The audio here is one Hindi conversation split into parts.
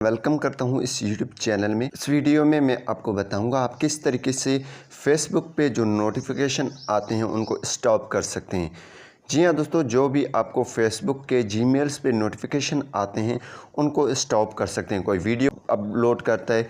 वेलकम करता हूं इस YouTube चैनल में। इस वीडियो में मैं आपको बताऊंगा आप किस तरीके से फेसबुक पे जो नोटिफिकेशन आते हैं उनको स्टॉप कर सकते हैं। जी हाँ दोस्तों, जो भी आपको फेसबुक के जीमेल्स पे नोटिफिकेशन आते हैं उनको स्टॉप कर सकते हैं। कोई वीडियो अपलोड करता है,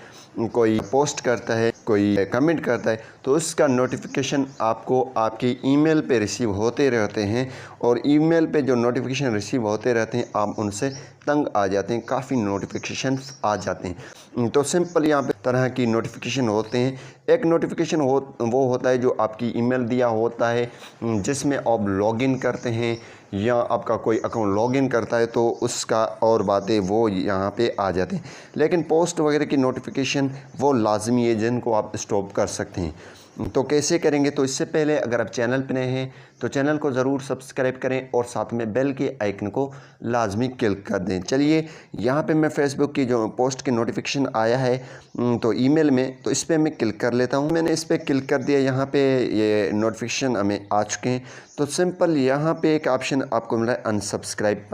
कोई पोस्ट करता है, कोई कमेंट करता है, तो उसका नोटिफिकेशन आपको आपके ईमेल पे रिसीव होते रहते हैं और ईमेल पे जो नोटिफिकेशन रिसीव होते रहते हैं आप उनसे तंग आ जाते हैं, काफ़ी नोटिफिकेशंस आ जाते हैं। तो सिंपल यहाँ पे तरह की नोटिफिकेशन होते हैं। एक नोटिफिकेशन वो होता है जो आपकी ईमेल दिया होता है, जिसमें आप लॉगिन करते हैं या आपका कोई अकाउंट लॉगिन करता है तो उसका और बातें वो यहाँ पे आ जाते हैं। लेकिन पोस्ट वगैरह की नोटिफिकेशन वो लाजमी है जिनको आप स्टॉप कर सकते हैं। तो कैसे करेंगे? तो इससे पहले अगर आप चैनल पर नए हैं तो चैनल को ज़रूर सब्सक्राइब करें और साथ में बेल के आइकन को लाजमी क्लिक कर दें। चलिए, यहाँ पे मैं फेसबुक की जो पोस्ट की नोटिफिकेशन आया है तो ईमेल में, तो इस पर मैं क्लिक कर लेता हूँ। मैंने इस पर क्लिक कर दिया, यहाँ पे ये नोटिफिकेशन हमें आ चुके हैं। तो सिंपल यहाँ पे एक ऑप्शन आपको मिला है अनसब्सक्राइब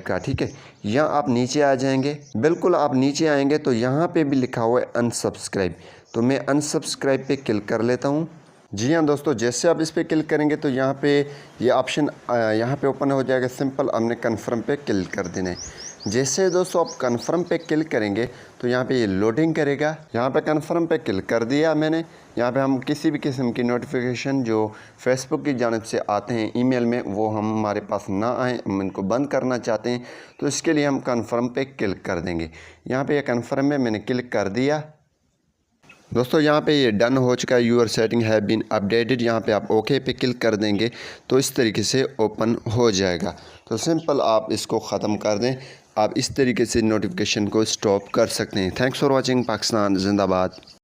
का, ठीक है। यहाँ आप नीचे आ जाएंगे, बिल्कुल आप नीचे आएंगे तो यहाँ पे भी लिखा हुआ है अनसब्सक्राइब, तो मैं अनसब्सक्राइब पे क्लिक कर लेता हूँ। जी हाँ दोस्तों, जैसे आप इस पर क्लिक करेंगे तो यहाँ पे ये ऑप्शन यहाँ पे ओपन हो जाएगा। सिंपल हमने कन्फर्म पे क्लिक कर देना है। जैसे दोस्तों आप कन्फर्म पे क्लिक करेंगे तो यहाँ पे ये लोडिंग करेगा। यहाँ पे कन्फर्म पे क्लिक कर दिया मैंने। यहाँ पे हम किसी भी किस्म की नोटिफिकेशन जो फेसबुक की जानिब से आते हैं ईमेल में वो हमारे पास ना आए, हम इनको बंद करना चाहते हैं, तो इसके लिए हम कन्फर्म पे क्लिक कर देंगे। यहाँ पे ये कन्फर्म में मैंने क्लिक कर दिया। दोस्तों यहाँ पे ये डन हो चुका है, your setting have been updated. यहाँ पे आप ओके पे क्लिक कर देंगे तो इस तरीके से ओपन हो जाएगा। तो सिंपल आप इसको ख़त्म कर दें। आप इस तरीके से नोटिफिकेशन को स्टॉप कर सकते हैं। Thanks for watching. पाकिस्तान जिंदाबाद।